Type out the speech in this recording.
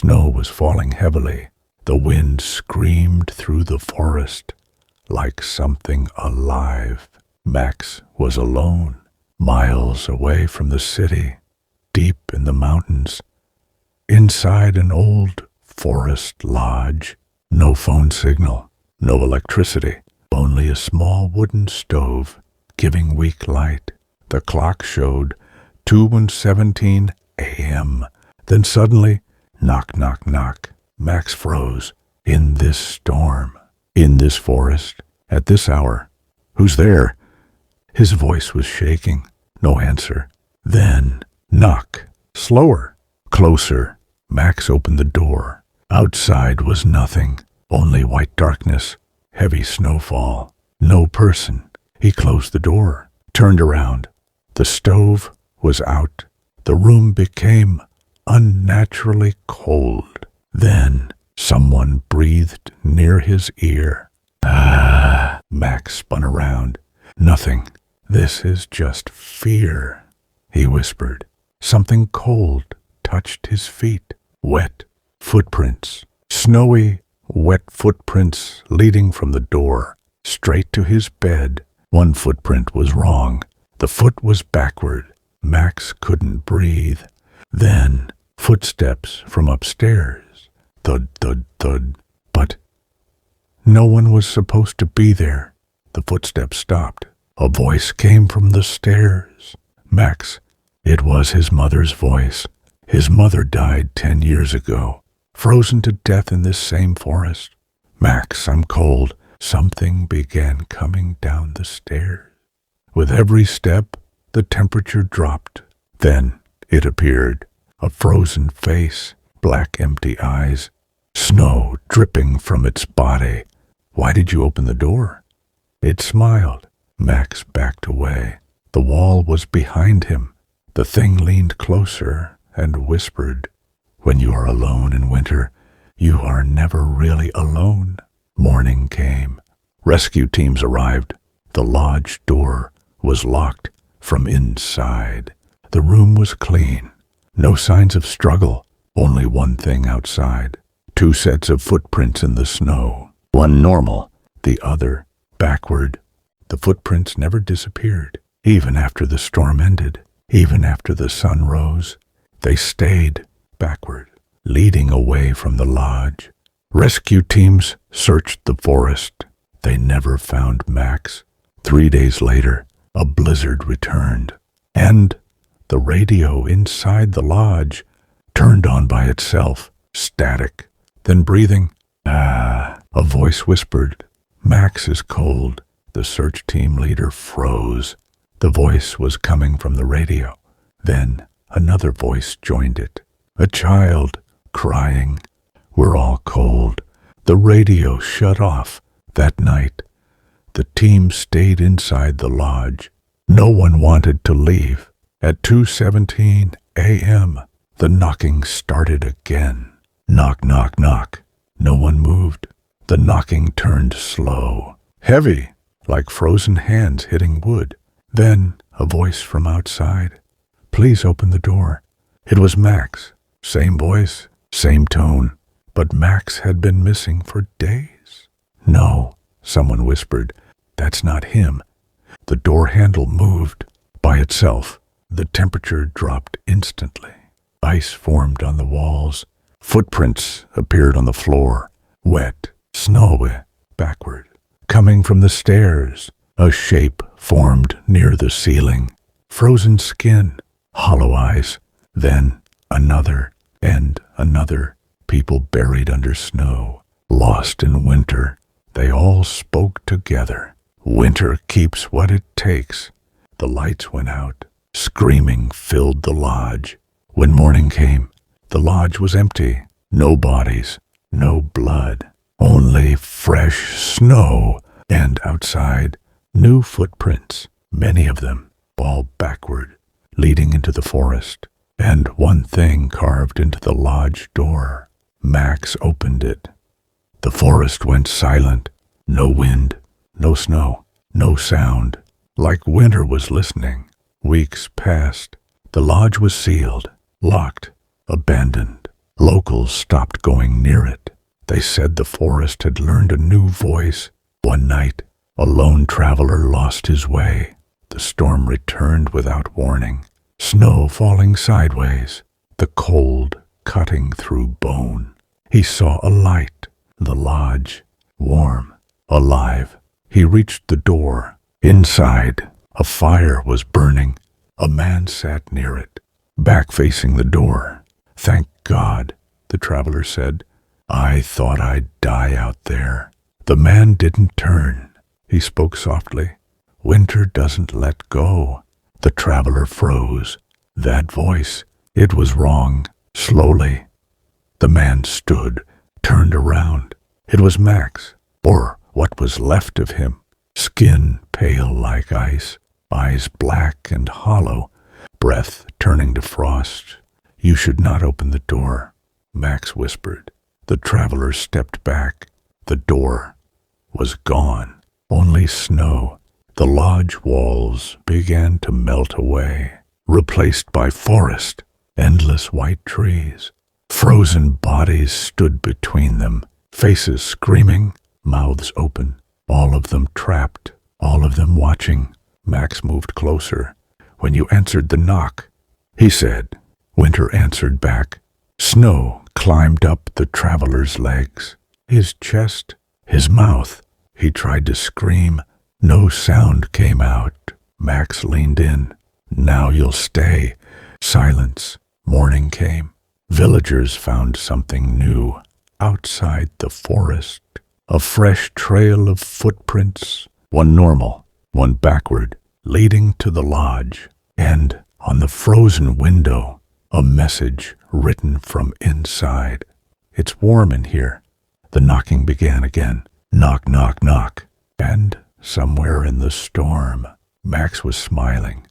Snow was falling heavily. The wind screamed through the forest like something alive. Max was alone, miles away from the city, deep in the mountains, inside an old forest lodge. No phone signal, no electricity, only a small wooden stove giving weak light. The clock showed 2:17 a.m. Then suddenly, knock, knock, knock. Max froze. In this storm, in this forest, at this hour. Who's there? His voice was shaking. No answer. Then, knock. Slower. Closer. Max opened the door. Outside was nothing. Only white darkness. Heavy snowfall. No person. He closed the door. Turned around. The stove was out. The room became unnaturally cold. Then someone breathed near his ear. Ah! Max spun around. Nothing. This is just fear, he whispered. Something cold touched his feet. Wet footprints. Snowy, wet footprints leading from the door straight to his bed. One footprint was wrong. The foot was backward. Max couldn't breathe. Then footsteps from upstairs. Thud, thud, thud. But no one was supposed to be there. The footsteps stopped. A voice came from the stairs. Max, it was his mother's voice. His mother died 10 years ago, frozen to death in this same forest. Max, I'm cold. Something began coming down the stairs. With every step, the temperature dropped. Then it appeared. A frozen face, black empty eyes, snow dripping from its body. Why did you open the door? It smiled. Max backed away. The wall was behind him. The thing leaned closer and whispered, when you are alone in winter, you are never really alone. Morning came. Rescue teams arrived. The lodge door was locked from inside. The room was clean. No signs of struggle. Only one thing outside. 2 sets of footprints in the snow. One normal, the other backward. The footprints never disappeared. Even after the storm ended, even after the sun rose, they stayed backward, leading away from the lodge. Rescue teams searched the forest. They never found Max. 3 days later, a blizzard returned, and the radio inside the lodge turned on by itself, static. Then breathing, a voice whispered, Max is cold. The search team leader froze. The voice was coming from the radio. Then another voice joined it. A child crying. We're all cold. The radio shut off. That night, the team stayed inside the lodge. No one wanted to leave. At 2:17 a.m., the knocking started again. Knock, knock, knock. No one moved. The knocking turned slow, heavy, like frozen hands hitting wood. Then a voice from outside. Please open the door. It was Max. Same voice, same tone. But Max had been missing for days. No, someone whispered. That's not him. The door handle moved by itself. The temperature dropped instantly. Ice formed on the walls. Footprints appeared on the floor. Wet, snowy, backward. Coming from the stairs, a shape formed near the ceiling. Frozen skin, hollow eyes. Then another and another. People buried under snow, lost in winter. They all spoke together. Winter keeps what it takes. The lights went out. Screaming filled the lodge. When morning came, the lodge was empty. No bodies, no blood, only fresh snow. And outside, new footprints, many of them, all backward, leading into the forest. And one thing carved into the lodge door. Max opened it. The forest went silent. No wind, no snow, no sound. Like winter was listening. Weeks passed. The lodge was sealed, locked, abandoned. Locals stopped going near it. They said the forest had learned a new voice. One night, a lone traveler lost his way. The storm returned without warning. Snow falling sideways, the cold cutting through bone. He saw a light, the lodge, warm, alive. He reached the door. Inside, a fire was burning. A man sat near it, back facing the door. "Thank God," the traveler said. "I thought I'd die out there." The man didn't turn. He spoke softly. "Winter doesn't let go." The traveler froze. That voice, it was wrong. Slowly, the man stood, turned around. It was Max, or what was left of him. Skin pale like ice, eyes black and hollow, breath turning to frost. "You should not open the door," Max whispered. The traveler stepped back. The door was gone. Only snow. The lodge walls began to melt away, replaced by forest, endless white trees. Frozen bodies stood between them, faces screaming, mouths open, all of them trapped, all of them watching. Max moved closer. "When you answered the knock," he said. Winter answered back. Snow climbed up the traveler's legs, his chest, his mouth. He tried to scream. No sound came out. Max leaned in. "Now you'll stay." Silence. Morning came. Villagers found something new. Outside the forest, a fresh trail of footprints, one normal, one backward, leading to the lodge. And on the frozen window, a message written from inside. "It's warm in here." The knocking began again. Knock, knock, knock. And somewhere in the storm, Max was smiling.